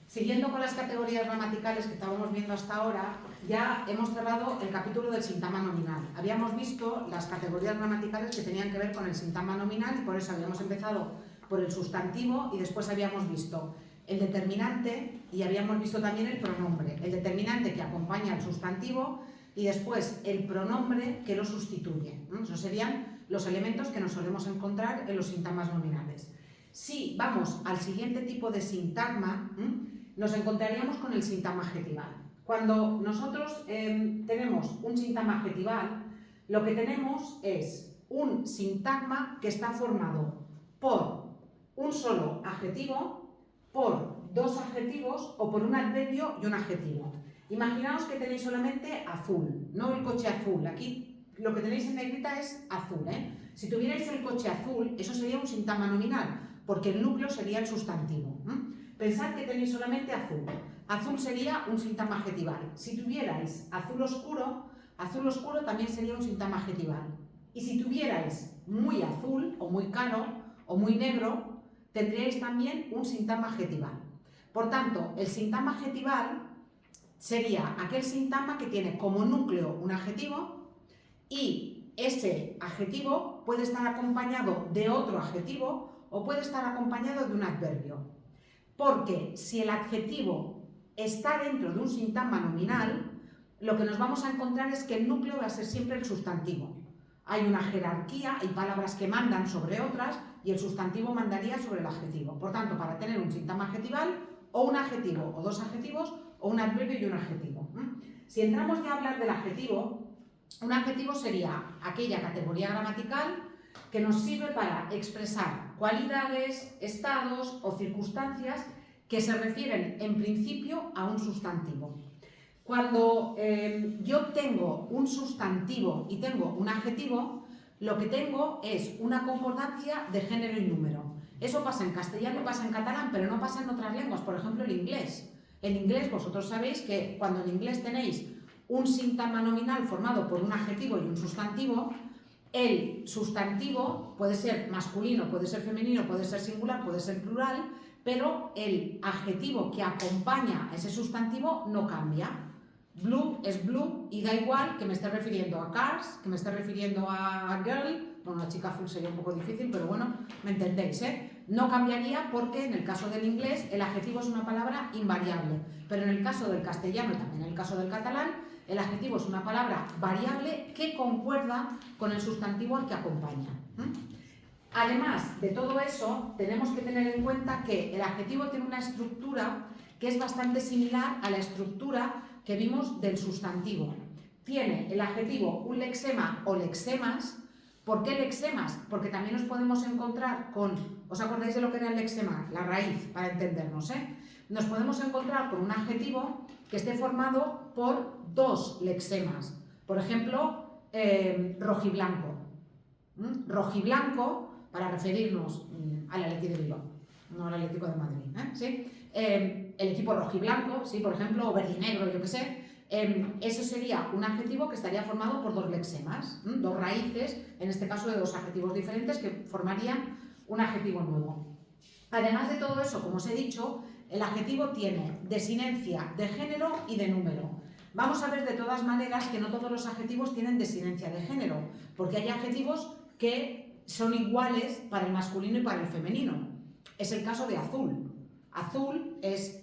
Siguiendo con las categorías gramaticales que estábamos viendo hasta ahora, ya hemos cerrado el capítulo del sintagma nominal. Habíamos visto las categorías gramaticales que tenían que ver con el sintagma nominal y por eso habíamos empezado por el sustantivo y después habíamos visto el determinante y habíamos visto también el pronombre. El determinante que acompaña al sustantivo y después el pronombre que lo sustituye. Esos serían los elementos que nos solemos encontrar en los sintagmas nominales. Si vamos al siguiente tipo de sintagma, nos encontraríamos con el sintagma adjetival. Cuando nosotros tenemos un sintagma adjetival, lo que tenemos es un sintagma que está formado por un solo adjetivo, por dos adjetivos o por un adverbio y un adjetivo. Imaginaos que tenéis solamente azul, no el coche azul. Aquí lo que tenéis en negrita es azul. Si tuvierais el coche azul, eso sería un sintagma nominal, porque el núcleo sería el sustantivo. Pensad que tenéis solamente azul. Azul sería un sintagma adjetival. Si tuvierais azul oscuro también sería un sintagma adjetival. Y si tuvierais muy azul, o muy claro, o muy negro, tendríais también un sintagma adjetival. Por tanto, el sintagma adjetival sería aquel sintagma que tiene como núcleo un adjetivo y ese adjetivo puede estar acompañado de otro adjetivo o puede estar acompañado de un adverbio. Porque si el adjetivo está dentro de un sintagma nominal, lo que nos vamos a encontrar es que el núcleo va a ser siempre el sustantivo. Hay una jerarquía, hay palabras que mandan sobre otras y el sustantivo mandaría sobre el adjetivo. Por tanto, para tener un sintagma adjetival, o un adjetivo o dos adjetivos, o un adverbio y un adjetivo. Si entramos ya a hablar del adjetivo, un adjetivo sería aquella categoría gramatical que nos sirve para expresar cualidades, estados o circunstancias que se refieren en principio a un sustantivo. Cuando yo tengo un sustantivo y tengo un adjetivo, lo que tengo es una concordancia de género y número. Eso pasa en castellano y pasa en catalán, pero no pasa en otras lenguas, por ejemplo el inglés. En inglés vosotros sabéis que cuando en inglés tenéis un sintagma nominal formado por un adjetivo y un sustantivo, el sustantivo puede ser masculino, puede ser femenino, puede ser singular, puede ser plural, pero el adjetivo que acompaña a ese sustantivo no cambia. Blue es blue y da igual que me esté refiriendo a cars, que me esté refiriendo a girl. Bueno, la chica azul sería un poco difícil, pero bueno, me entendéis, No cambiaría porque en el caso del inglés el adjetivo es una palabra invariable, pero en el caso del castellano y también en el caso del catalán, el adjetivo es una palabra variable que concuerda con el sustantivo al que acompaña. Además de todo eso, tenemos que tener en cuenta que el adjetivo tiene una estructura que es bastante similar a la estructura que vimos del sustantivo. Tiene el adjetivo un lexema o lexemas. ¿Por qué lexemas? Porque también nos podemos encontrar con... ¿Os acordáis de lo que era el lexema? La raíz, para entendernos, Nos podemos encontrar con un adjetivo que esté formado por dos lexemas. Por ejemplo, rojiblanco. Rojiblanco, para referirnos al Atleti de Bilbao, no al Atlético de Madrid, ¿sí? El equipo rojiblanco, ¿sí? Por ejemplo, o verdinegro, yo qué sé. Eso sería un adjetivo que estaría formado por dos lexemas, dos raíces, en este caso de dos adjetivos diferentes que formarían un adjetivo nuevo. Además de todo eso, como os he dicho, el adjetivo tiene desinencia de género y de número. Vamos a ver de todas maneras que no todos los adjetivos tienen desinencia de género, porque hay adjetivos que son iguales para el masculino y para el femenino. Es el caso de azul. Azul es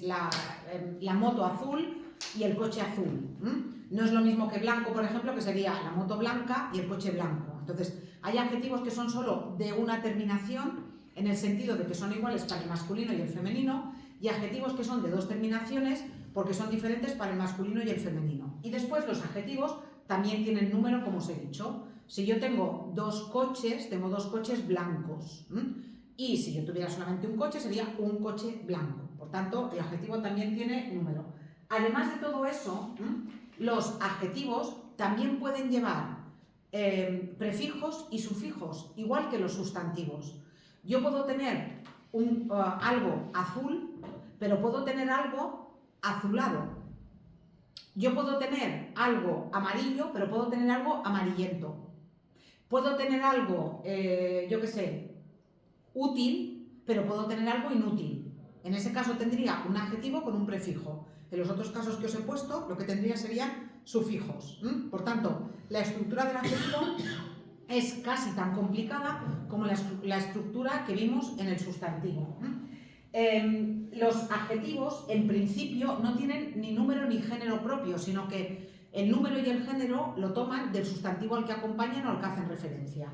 la moto azul y el coche azul. No es lo mismo que blanco, por ejemplo, que sería la moto blanca y el coche blanco. Entonces, hay adjetivos que son solo de una terminación, en el sentido de que son iguales para el masculino y el femenino, y adjetivos que son de dos terminaciones porque son diferentes para el masculino y el femenino. Y después los adjetivos también tienen número, como os he dicho. Si yo tengo dos coches, tengo dos coches blancos. Y si yo tuviera solamente un coche, sería un coche blanco. Por tanto, el adjetivo también tiene número. Además de todo eso, los adjetivos también pueden llevar prefijos y sufijos, igual que los sustantivos. Yo puedo tener algo azul, pero puedo tener algo azulado. Yo puedo tener algo amarillo, pero puedo tener algo amarillento. Puedo tener algo, yo qué sé, útil, pero puedo tener algo inútil. En ese caso tendría un adjetivo con un prefijo. En los otros casos que os he puesto, lo que tendría serían sufijos. Por tanto, la estructura del adjetivo es casi tan complicada como la estructura que vimos en el sustantivo. Los adjetivos, en principio, no tienen ni número ni género propio, sino que el número y el género lo toman del sustantivo al que acompañan o al que hacen referencia.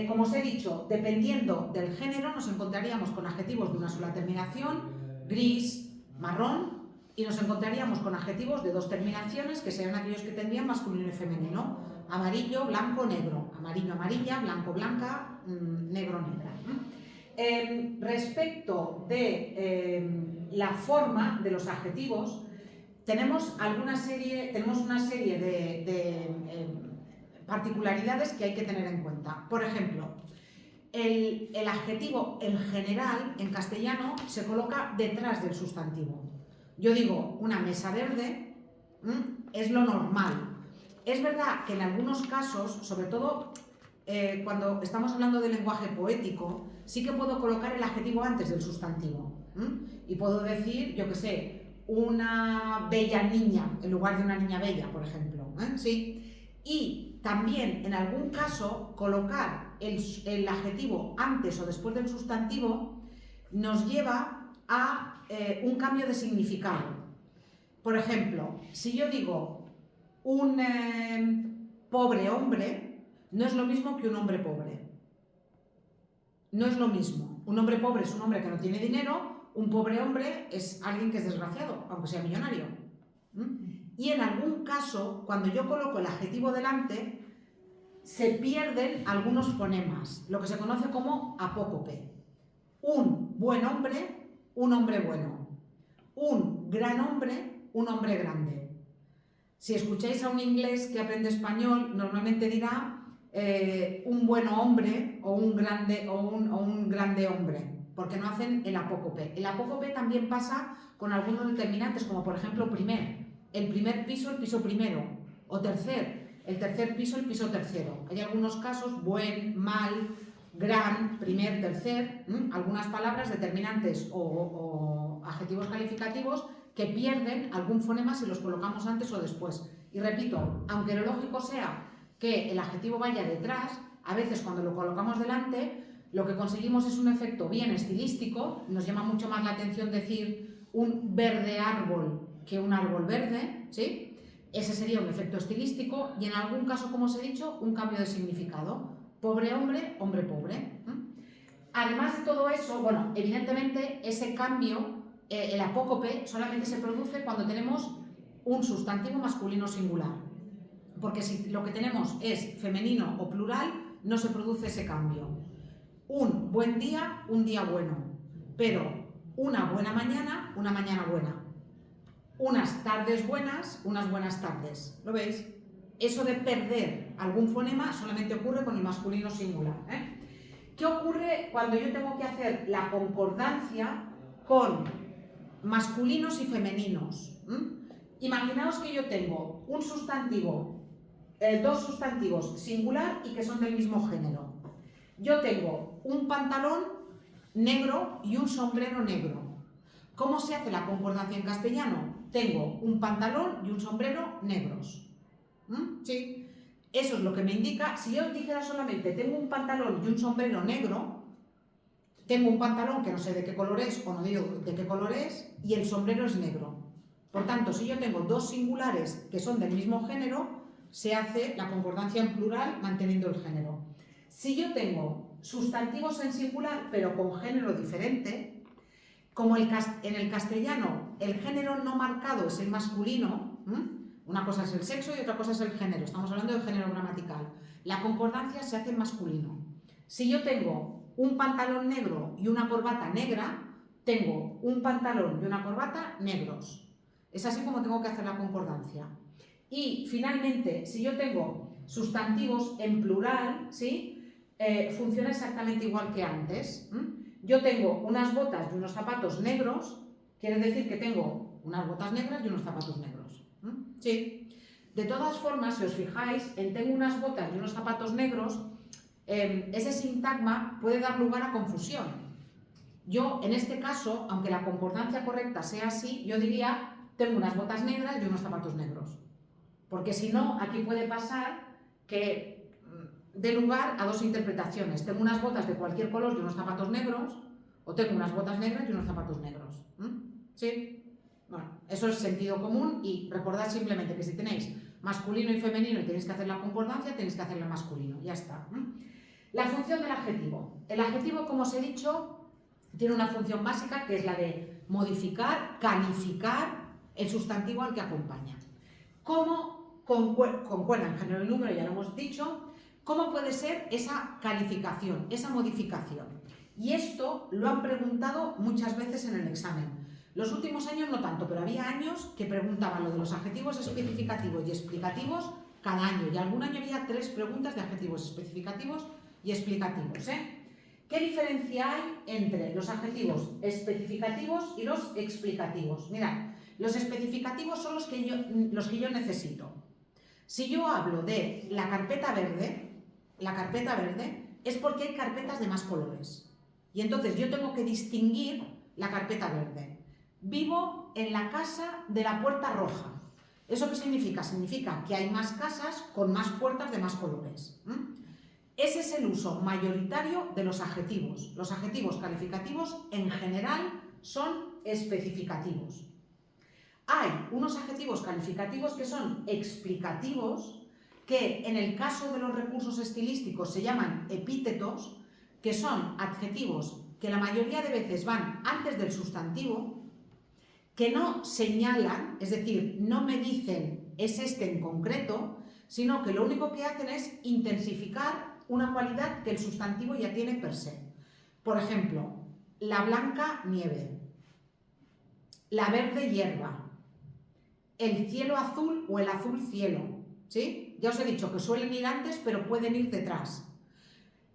Como os he dicho, dependiendo del género, nos encontraríamos con adjetivos de una sola terminación, gris, marrón, y nos encontraríamos con adjetivos de dos terminaciones, que serían aquellos que tendrían masculino y femenino: amarillo, blanco, negro, amarillo, amarilla, blanco, blanca, negro, negra. Respecto de la forma de los adjetivos, tenemos una serie de particularidades que hay que tener en cuenta. Por ejemplo, el adjetivo en general en castellano se coloca detrás del sustantivo. Yo digo una mesa verde, es lo normal. Es verdad que en algunos casos, sobre todo cuando estamos hablando de lenguaje poético, sí que puedo colocar el adjetivo antes del sustantivo. Y puedo decir, yo qué sé, una bella niña en lugar de una niña bella, por ejemplo. Sí. Y también, en algún caso, colocar el adjetivo antes o después del sustantivo nos lleva a un cambio de significado. Por ejemplo, si yo digo un pobre hombre, no es lo mismo que un hombre pobre. No es lo mismo. Un hombre pobre es un hombre que no tiene dinero, un pobre hombre es alguien que es desgraciado, aunque sea millonario. Y en algún caso, cuando yo coloco el adjetivo delante, se pierden algunos fonemas, lo que se conoce como apócope. Un buen hombre, un hombre bueno. Un gran hombre, un hombre grande. Si escucháis a un inglés que aprende español, normalmente dirá un buen hombre o un grande hombre, porque no hacen el apócope. El apócope también pasa con algunos determinantes, como por ejemplo el primer piso, el piso primero, o el tercer piso, el piso tercero. Hay algunos casos, buen, mal, gran, primer, tercer, algunas palabras determinantes o adjetivos calificativos que pierden algún fonema si los colocamos antes o después. Y repito, aunque lo lógico sea que el adjetivo vaya detrás, a veces cuando lo colocamos delante, lo que conseguimos es un efecto bien estilístico. Nos llama mucho más la atención decir un verde árbol que un árbol verde, ¿sí? Ese sería un efecto estilístico, y en algún caso, como os he dicho, un cambio de significado. Pobre hombre, hombre pobre. Además de todo eso, bueno, evidentemente ese cambio, el apócope, solamente se produce cuando tenemos un sustantivo masculino singular. Porque si lo que tenemos es femenino o plural, no se produce ese cambio. Un buen día, un día bueno. Pero una buena mañana, una mañana buena. Unas tardes buenas, unas buenas tardes. ¿Lo veis? Eso de perder algún fonema solamente ocurre con el masculino singular. ¿Qué ocurre cuando yo tengo que hacer la concordancia con masculinos y femeninos? Imaginaos que yo tengo un sustantivo, dos sustantivos singular y que son del mismo género. Yo tengo un pantalón negro y un sombrero negro. ¿Cómo se hace la concordancia en castellano? Tengo un pantalón y un sombrero negros. Sí. Eso es lo que me indica. Si yo dijera solamente tengo un pantalón y un sombrero negro, tengo un pantalón que no sé de qué color es o no digo de qué color es, y el sombrero es negro. Por tanto, si yo tengo dos singulares que son del mismo género, se hace la concordancia en plural manteniendo el género. Si yo tengo sustantivos en singular pero con género diferente, como en el castellano el género no marcado es el masculino, una cosa es el sexo y otra cosa es el género, estamos hablando de género gramatical, la concordancia se hace en masculino. Si yo tengo un pantalón negro y una corbata negra, tengo un pantalón y una corbata negros. Es así como tengo que hacer la concordancia. Y finalmente, si yo tengo sustantivos en plural, ¿sí? Funciona exactamente igual que antes. Yo tengo unas botas y unos zapatos negros, quiere decir que tengo unas botas negras y unos zapatos negros. Sí. De todas formas, si os fijáis, en tengo unas botas y unos zapatos negros, ese sintagma puede dar lugar a confusión. Yo, en este caso, aunque la concordancia correcta sea así, yo diría, tengo unas botas negras y unos zapatos negros. Porque si no, aquí puede pasar que dé lugar a dos interpretaciones. Tengo unas botas de cualquier color y unos zapatos negros, o tengo unas botas negras y unos zapatos negros. ¿Sí? Bueno, eso es sentido común y recordad simplemente que si tenéis masculino y femenino y tenéis que hacer la concordancia, tenéis que hacerla masculino. Ya está. La función del adjetivo. El adjetivo, como os he dicho, tiene una función básica que es la de modificar, calificar el sustantivo al que acompaña. ¿Cómo concuerda en género y número? Ya lo hemos dicho. ¿Cómo puede ser esa calificación, esa modificación? Y esto lo han preguntado muchas veces en el examen. Los últimos años no tanto, pero había años que preguntaban lo de los adjetivos especificativos y explicativos cada año. Y algún año había 3 preguntas de adjetivos especificativos y explicativos. ¿Qué diferencia hay entre los adjetivos especificativos y los explicativos? Mirad, los especificativos son los que yo necesito. Si yo hablo de la carpeta verde es porque hay carpetas de más colores. Y entonces yo tengo que distinguir la carpeta verde. Vivo en la casa de la puerta roja. ¿Eso qué significa? Significa que hay más casas con más puertas de más colores. Ese es el uso mayoritario de los adjetivos. Los adjetivos calificativos en general son especificativos. Hay unos adjetivos calificativos que son explicativos, que en el caso de los recursos estilísticos se llaman epítetos, que son adjetivos que la mayoría de veces van antes del sustantivo, que no señalan, es decir, no me dicen es este en concreto, sino que lo único que hacen es intensificar una cualidad que el sustantivo ya tiene per se. Por ejemplo, la blanca nieve, la verde hierba, el cielo azul o el azul cielo, ¿sí? Ya os he dicho que suelen ir antes, pero pueden ir detrás.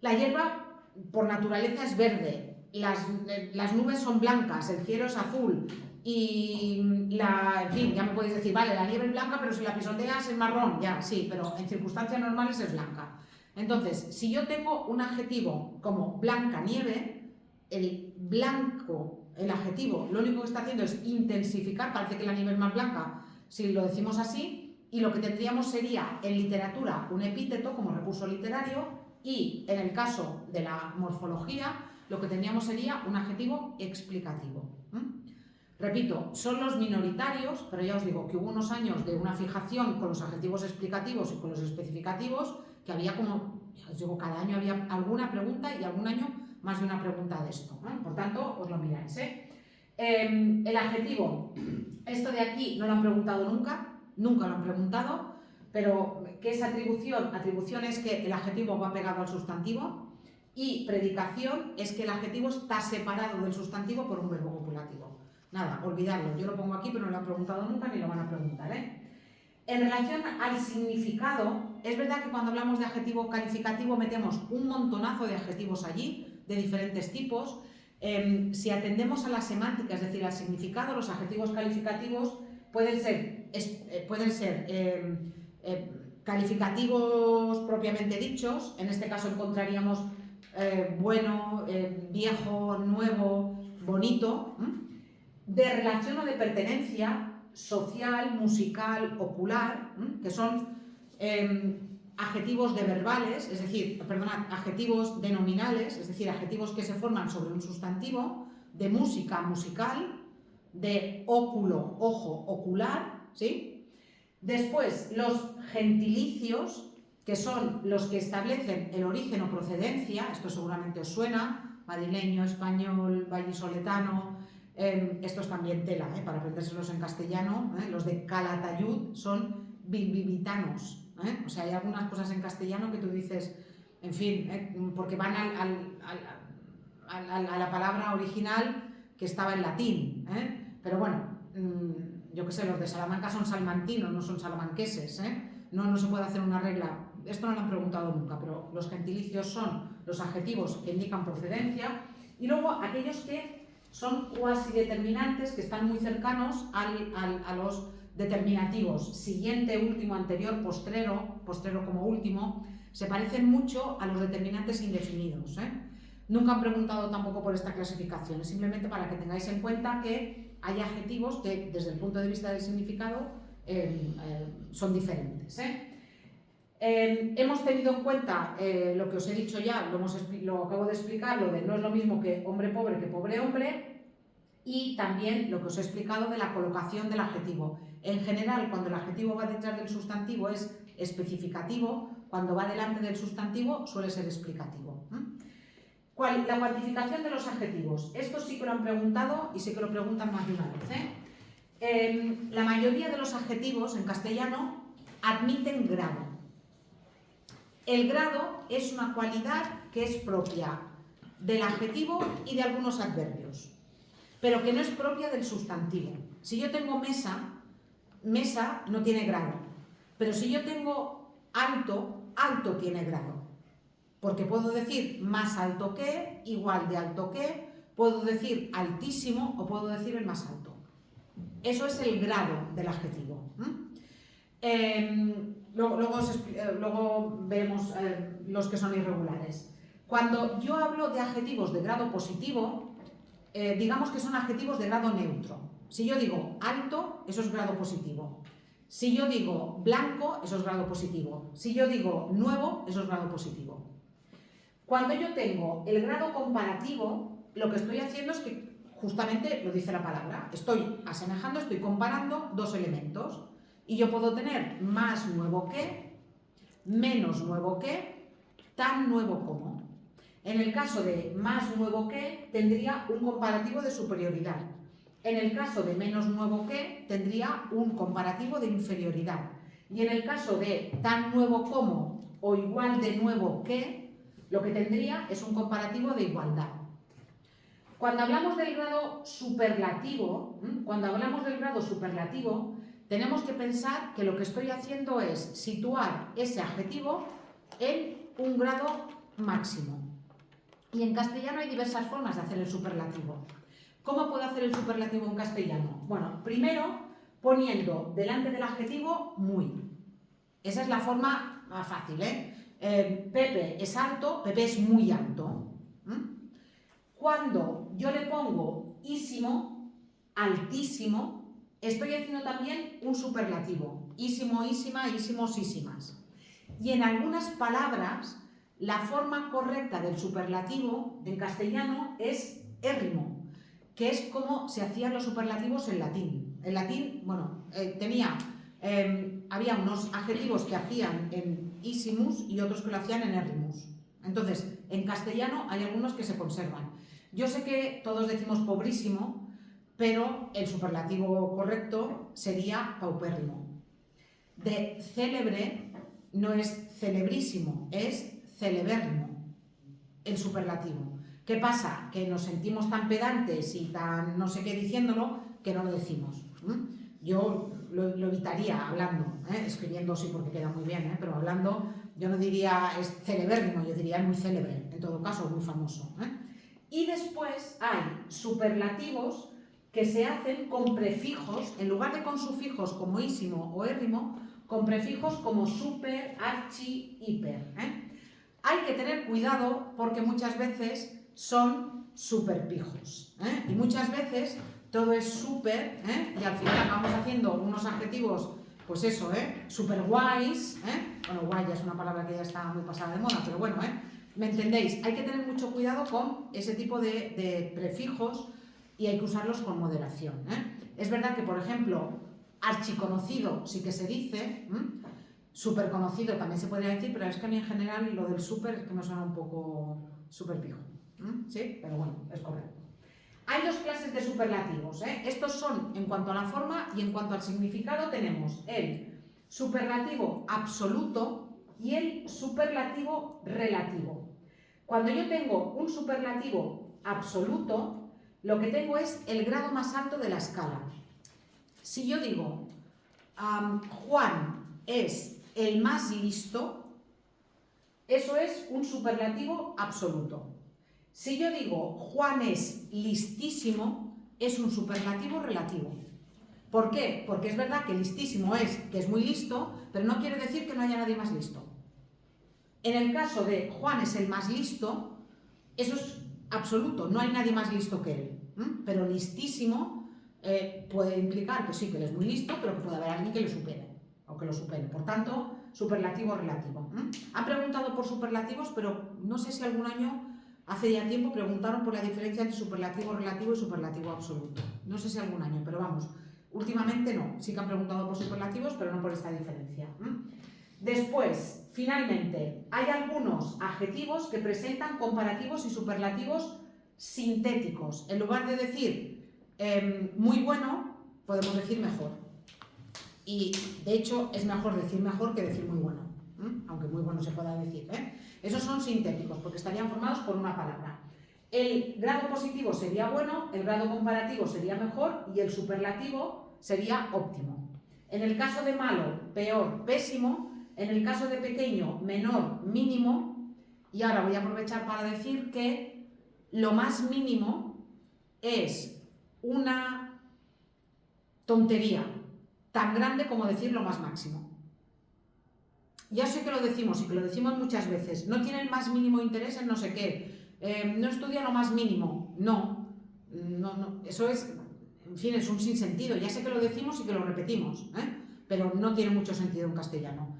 La hierba, por naturaleza, es verde, las nubes son blancas, el cielo es azul y en fin, ya me podéis decir, vale, la nieve es blanca, pero si la pisoteas es marrón, ya, sí, pero en circunstancias normales es blanca. Entonces, si yo tengo un adjetivo como blanca nieve, el blanco, el adjetivo, lo único que está haciendo es intensificar, parece que la nieve es más blanca, si lo decimos así, y lo que tendríamos sería en literatura un epíteto como recurso literario y en el caso de la morfología lo que tendríamos sería un adjetivo explicativo. Repito, son los minoritarios, pero ya os digo que hubo unos años de una fijación con los adjetivos explicativos y con los especificativos que había como, ya os digo, cada año había alguna pregunta y algún año más de una pregunta de esto. Por tanto, os lo miráis. El adjetivo, esto de aquí no lo han preguntado nunca lo han preguntado, pero ¿qué es atribución? Atribución es que el adjetivo va pegado al sustantivo y predicación es que el adjetivo está separado del sustantivo por un verbo copulativo. Nada, olvidadlo, yo lo pongo aquí, pero no lo han preguntado nunca ni lo van a preguntar. En relación al significado, es verdad que cuando hablamos de adjetivo calificativo metemos un montonazo de adjetivos allí, de diferentes tipos. Si atendemos a la semántica, es decir, al significado, los adjetivos calificativos pueden ser calificativos propiamente dichos, en este caso encontraríamos bueno, viejo, nuevo, bonito, de relación o de pertenencia social, musical, ocular, que son adjetivos de verbales, es decir, adjetivos denominales, es decir, adjetivos que se forman sobre un sustantivo, de música, musical, de óculo, ojo, ocular, ¿sí? Después, los gentilicios, que son los que establecen el origen o procedencia, esto seguramente os suena, madrileño, español, vallisoletano, estos también tela, para aprendérselos en castellano, los de Calatayud son bilbivitanos, o sea, hay algunas cosas en castellano que tú dices, en fin, porque van a la palabra original que estaba en latín, pero bueno, yo qué sé, los de Salamanca son salmantinos, no son salamanqueses, no se puede hacer una regla, esto no lo han preguntado nunca, pero los gentilicios son los adjetivos que indican procedencia y luego aquellos que son cuasi determinantes, que están muy cercanos a los determinativos, siguiente, último, anterior, postrero como último, se parecen mucho a los determinantes indefinidos. Nunca han preguntado tampoco por esta clasificación, es simplemente para que tengáis en cuenta que hay adjetivos que desde el punto de vista del significado son diferentes. Hemos tenido en cuenta lo que os he dicho ya, lo acabo de explicar, lo de no es lo mismo que hombre pobre que pobre hombre, y también lo que os he explicado de la colocación del adjetivo. En general, cuando el adjetivo va detrás del sustantivo es especificativo, cuando va delante del sustantivo suele ser explicativo. La cuantificación de los adjetivos. Esto sí que lo han preguntado y sí que lo preguntan más de una vez. La mayoría de los adjetivos en castellano admiten grado. El grado es una cualidad que es propia del adjetivo y de algunos adverbios, pero que no es propia del sustantivo. Si yo tengo mesa, mesa no tiene grado, pero si yo tengo alto, alto tiene grado. Porque puedo decir más alto que, igual de alto que, puedo decir altísimo o puedo decir el más alto. Eso es el grado del adjetivo. Luego veremos los que son irregulares. Cuando yo hablo de adjetivos de grado positivo, digamos que son adjetivos de grado neutro. Si yo digo alto, eso es grado positivo. Si yo digo blanco, eso es grado positivo. Si yo digo nuevo, eso es grado positivo. Cuando yo tengo el grado comparativo, lo que estoy haciendo es que, justamente lo dice la palabra, estoy asemejando, estoy comparando dos elementos. Y yo puedo tener más nuevo que, menos nuevo que, tan nuevo como. En el caso de más nuevo que, tendría un comparativo de superioridad. En el caso de menos nuevo que, tendría un comparativo de inferioridad. Y en el caso de tan nuevo como o igual de nuevo que, lo que tendría es un comparativo de igualdad. Cuando hablamos del grado superlativo, tenemos que pensar que lo que estoy haciendo es situar ese adjetivo en un grado máximo. Y en castellano hay diversas formas de hacer el superlativo. ¿Cómo puedo hacer el superlativo en castellano? Bueno, primero poniendo delante del adjetivo muy. Esa es la forma más fácil, Pepe es alto, Pepe es muy alto. Cuando yo le pongo ísimo, altísimo, estoy haciendo también un superlativo. Ísimo, ísima, ísimos, ísimas. Y en algunas palabras, la forma correcta del superlativo en castellano es érrimo, que es como se hacían los superlativos en latín. En latín, bueno, había unos adjetivos que hacían en ísimus y otros que lo hacían en érrimus. Entonces, en castellano hay algunos que se conservan. Yo sé que todos decimos pobrísimo, pero el superlativo correcto sería paupérrimo. De célebre no es celebrísimo, es celebérrimo, el superlativo. ¿Qué pasa? Que nos sentimos tan pedantes y tan no sé qué diciéndolo que no lo decimos. Yo lo evitaría hablando, escribiendo sí porque queda muy bien, pero hablando yo no diría es celebérrimo, yo diría muy célebre, en todo caso muy famoso. Y después hay superlativos que se hacen con prefijos, en lugar de con sufijos como ísimo o érrimo, con prefijos como super, archi, hiper. Hay que tener cuidado porque muchas veces son superpijos. Y muchas veces todo es súper, y al final acabamos haciendo unos adjetivos, pues eso, súper guays. Bueno, guay ya es una palabra que ya está muy pasada de moda, pero bueno, ¿me entendéis? Hay que tener mucho cuidado con ese tipo de prefijos y hay que usarlos con moderación. Es verdad que, por ejemplo, archiconocido sí que se dice, súper conocido también se podría decir, pero es que a mí en general lo del súper es que me suena un poco súper pijo. ¿Sí? Pero bueno, es correcto. Hay dos clases de superlativos. Estos son en cuanto a la forma y en cuanto al significado tenemos el superlativo absoluto y el superlativo relativo. Cuando yo tengo un superlativo absoluto, lo que tengo es el grado más alto de la escala. Si yo digo Juan es el más listo, eso es un superlativo absoluto. Si yo digo Juan es listísimo, es un superlativo relativo. ¿Por qué? Porque es verdad que listísimo es que es muy listo, pero no quiere decir que no haya nadie más listo. En el caso de Juan es el más listo, Eso es absoluto, no hay nadie más listo que él. Pero listísimo puede implicar que sí, que él es muy listo, pero que puede haber alguien que le supere o que lo supere. Por tanto, superlativo relativo. Han preguntado por superlativos, pero no sé si algún año, hace ya tiempo, preguntaron por la diferencia entre superlativo relativo y superlativo absoluto. No sé si algún año, pero vamos, últimamente no. Sí que han preguntado por superlativos, pero no por esta diferencia. Después, finalmente, hay algunos adjetivos que presentan comparativos y superlativos sintéticos. En lugar de decir muy bueno, podemos decir mejor. Y de hecho es mejor decir mejor que decir muy bueno, aunque muy bueno se pueda decir. Esos son sintéticos porque estarían formados por una palabra. El grado positivo sería bueno, el grado comparativo sería mejor y el superlativo sería óptimo. En el caso de malo, peor, pésimo. En el caso de pequeño, menor, mínimo. Y ahora voy a aprovechar para decir que lo más mínimo es una tontería tan grande como decir lo más máximo. Ya sé que lo decimos y que lo decimos muchas veces. No tiene el más mínimo interés en no sé qué. No estudia lo más mínimo. No. Eso es, en fin, es un sinsentido. Ya sé que lo decimos y que lo repetimos, pero no tiene mucho sentido en castellano.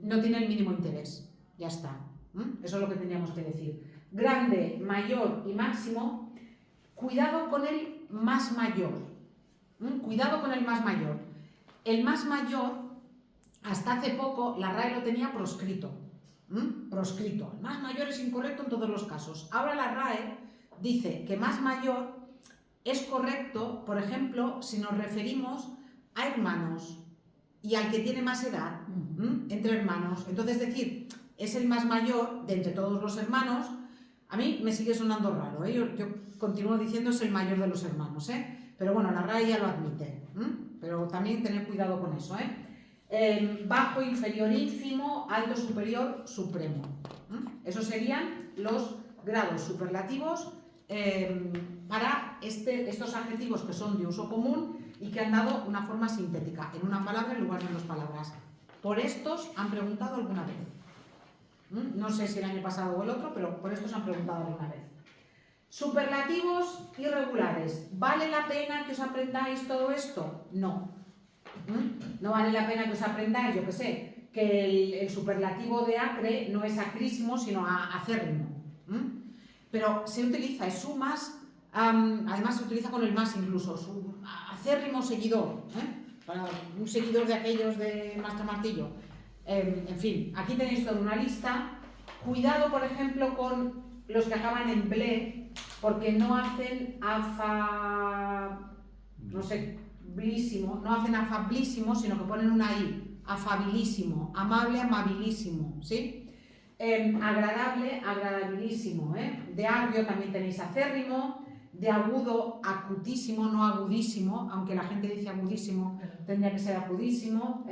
No tiene el mínimo interés. Ya está. Eso es lo que tendríamos que decir. Grande, mayor y máximo. Cuidado con el más mayor. Cuidado con el más mayor. El más mayor, hasta hace poco, la RAE lo tenía proscrito. Proscrito. El más mayor es incorrecto en todos los casos. Ahora la RAE dice que más mayor es correcto, por ejemplo, si nos referimos a hermanos y al que tiene más edad, entre hermanos. Entonces, decir, es el más mayor de entre todos los hermanos, a mí me sigue sonando raro. Yo continúo diciendo es el mayor de los hermanos, pero bueno, la RAE ya lo admite. Pero también tener cuidado con eso. Bajo, inferior, ínfimo, alto, superior, supremo. Esos serían los grados superlativos para estos adjetivos que son de uso común y que han dado una forma sintética, en una palabra en lugar de dos palabras. Por estos han preguntado alguna vez. No sé si el año pasado o el otro, pero por estos han preguntado alguna vez. Superlativos irregulares. ¿Vale la pena que os aprendáis todo esto? No. No vale la pena que os aprendáis, yo que sé, que el superlativo de acre no es acrísimo, sino acérrimo. Pero se utiliza, es su más, además se utiliza con el más incluso, su acérrimo seguidor, para un seguidor de aquellos de Maestro Martillo. En fin, aquí tenéis toda una lista. Cuidado, por ejemplo, con los que acaban en ble, porque no hacen no hacen afablísimo, sino que ponen una i, afabilísimo, amable, amabilísimo, ¿sí? Agradable, agradabilísimo, De agrio también tenéis acérrimo, de agudo, acutísimo, no agudísimo, aunque la gente dice agudísimo, tendría que ser acudísimo,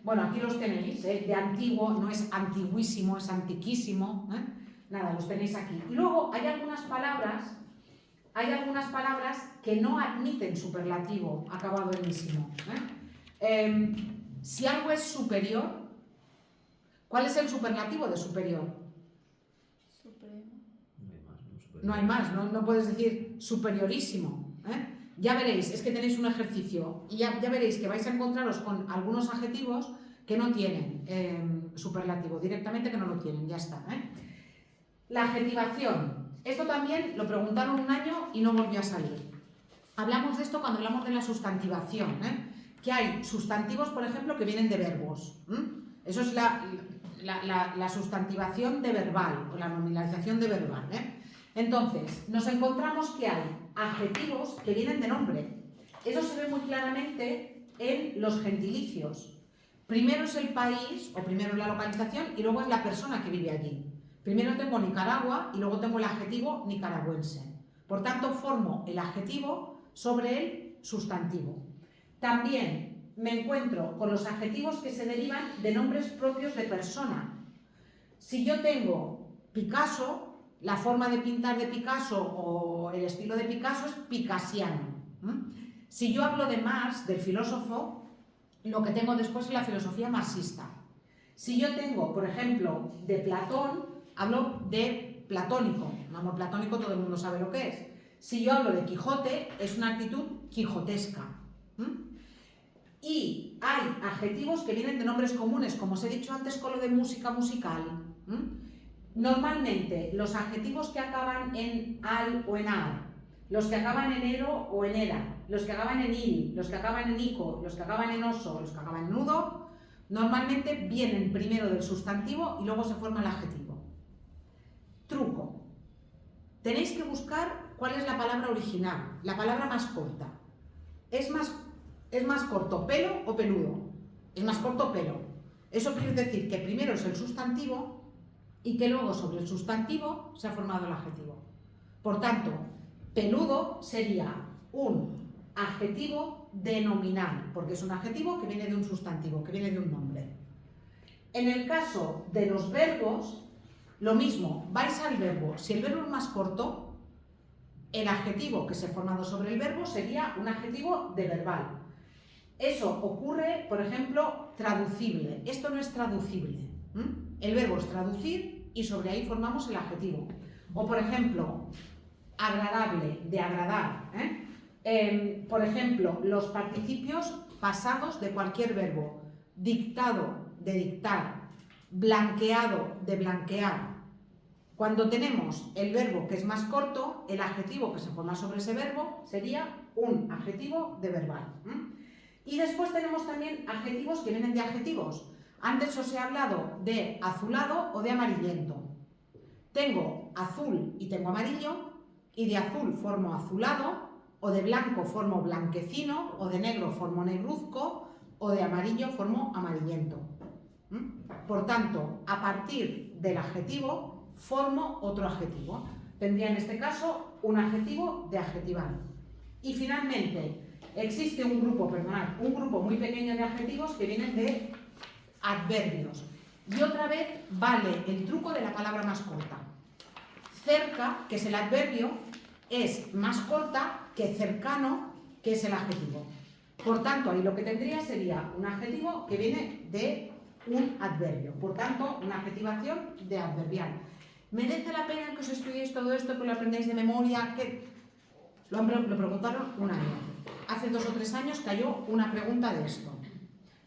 Bueno, aquí los tenéis, de antiguo, no es antiguísimo, es antiquísimo, Nada, los tenéis aquí. Y luego hay algunas palabras que no admiten superlativo acabado en ísimo. Si algo es superior, ¿cuál es el superlativo de superior? Supremo. No hay más, no puedes decir superiorísimo. Ya veréis, es que tenéis un ejercicio y ya veréis que vais a encontraros con algunos adjetivos que no tienen superlativo, directamente que no lo tienen, ya está. La adjetivación. Esto también lo preguntaron un año y no volvió a salir. Hablamos de esto cuando hablamos de la sustantivación, que hay sustantivos, por ejemplo, que vienen de verbos. Eso es la sustantivación de verbal, o la nominalización de verbal. Entonces, nos encontramos que hay adjetivos que vienen de nombre. Eso se ve muy claramente en los gentilicios. Primero es el país, o primero es la localización, y luego es la persona que vive allí. Primero tengo Nicaragua y luego tengo el adjetivo nicaragüense. Por tanto, formo el adjetivo sobre el sustantivo. También me encuentro con los adjetivos que se derivan de nombres propios de persona. Si yo tengo Picasso, la forma de pintar de Picasso o el estilo de Picasso es picasiano. Si yo hablo de Marx, del filósofo, lo que tengo después es la filosofía marxista. Si yo tengo, por ejemplo, de Platón, hablo de platónico. Un amor platónico todo el mundo sabe lo que es. Si yo hablo de Quijote, es una actitud quijotesca. Y hay adjetivos que vienen de nombres comunes, como os he dicho antes con lo de música musical. Normalmente, los adjetivos que acaban en al o en ar, los que acaban en ero o en era, los que acaban en il, los que acaban en ico, los que acaban en oso, los que acaban en nudo, normalmente vienen primero del sustantivo y luego se forma el adjetivo. Truco. Tenéis que buscar cuál es la palabra original, la palabra más corta. ¿Es más corto pelo o peludo? Es más corto pelo. Eso quiere decir que primero es el sustantivo y que luego sobre el sustantivo se ha formado el adjetivo. Por tanto, peludo sería un adjetivo denominal, porque es un adjetivo que viene de un sustantivo, que viene de un nombre. En el caso de los verbos, lo mismo, vais al verbo. Si el verbo es más corto, el adjetivo que se ha formado sobre el verbo sería un adjetivo de verbal. Eso ocurre, por ejemplo, traducible. Esto no es traducible. El verbo es traducir y sobre ahí formamos el adjetivo. O, por ejemplo, agradable, de agradar. Por ejemplo, los participios pasados de cualquier verbo. Dictado, de dictar. Blanqueado, de blanquear. Cuando tenemos el verbo que es más corto, el adjetivo que se forma sobre ese verbo sería un adjetivo de verbal. Y después tenemos también adjetivos que vienen de adjetivos. Antes os he hablado de azulado o de amarillento. Tengo azul y tengo amarillo, y de azul formo azulado, o de blanco formo blanquecino, o de negro formo negruzco, o de amarillo formo amarillento. Por tanto, a partir del adjetivo, formo otro adjetivo. Tendría en este caso un adjetivo de adjetivar. Y finalmente, existe un grupo muy pequeño de adjetivos que vienen de adverbios. Y otra vez vale el truco de la palabra más corta. Cerca, que es el adverbio, es más corta que cercano, que es el adjetivo. Por tanto, ahí lo que tendría sería un adjetivo que viene de un adverbio. Por tanto, una adjetivación de adverbial. ¿Merece la pena que os estudiéis todo esto, que lo aprendáis de memoria? Que lo preguntaron un año. Hace 2 o 3 años cayó una pregunta de esto.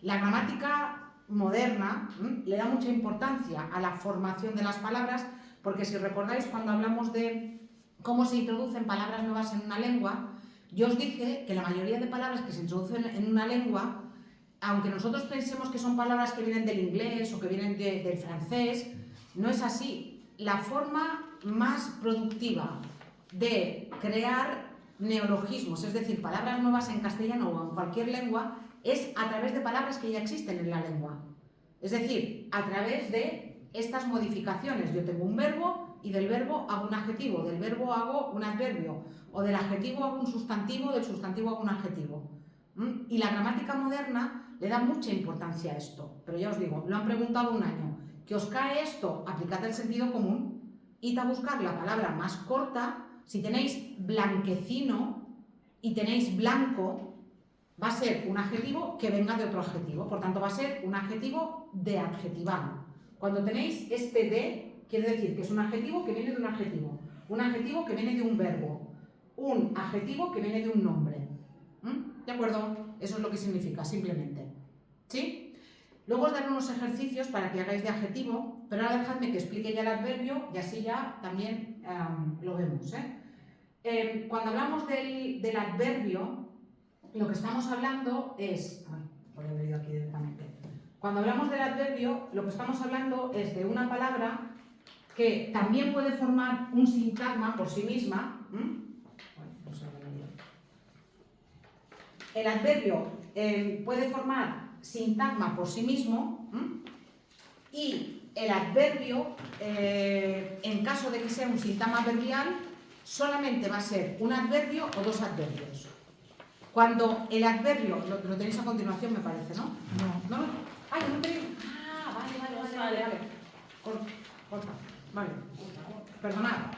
La gramática moderna le da mucha importancia a la formación de las palabras, porque si recordáis cuando hablamos de cómo se introducen palabras nuevas en una lengua, yo os dije que la mayoría de palabras que se introducen en una lengua, aunque nosotros pensemos que son palabras que vienen del inglés o que vienen del francés, no es así. La forma más productiva de crear neologismos, es decir, palabras nuevas en castellano o en cualquier lengua, es a través de palabras que ya existen en la lengua. Es decir, a través de estas modificaciones. Yo tengo un verbo y del verbo hago un adjetivo, del verbo hago un adverbio, o del adjetivo hago un sustantivo, del sustantivo hago un adjetivo. Y la gramática moderna le da mucha importancia a esto. Pero ya os digo, lo han preguntado un año. ¿Que os cae esto? Aplicad el sentido común. Id a buscar la palabra más corta. Si tenéis blanquecino y tenéis blanco, va a ser un adjetivo que venga de otro adjetivo. Por tanto, va a ser un adjetivo de adjetivar. Cuando tenéis este de, quiere decir que es un adjetivo que viene de un adjetivo. Un adjetivo que viene de un verbo. Un adjetivo que viene de un nombre. ¿De acuerdo? Eso es lo que significa, simplemente. ¿Sí? Luego os daré unos ejercicios para que hagáis de adjetivo, pero ahora dejadme que explique ya el adverbio y así ya también lo vemos. Cuando hablamos del adverbio, lo que estamos hablando es... voy a abrir aquí directamente. Cuando hablamos del adverbio, lo que estamos hablando es de una palabra que también puede formar un sintagma por sí misma. El adverbio puede formar sintagma por sí mismo y el adverbio, en caso de que sea un sintagma adverbial, solamente va a ser un adverbio o 2 adverbios. Cuando el adverbio, lo tenéis a continuación me parece, ¿no? No. Ay, no tenéis... Ah, vale. Corta. Vale. Perdonad.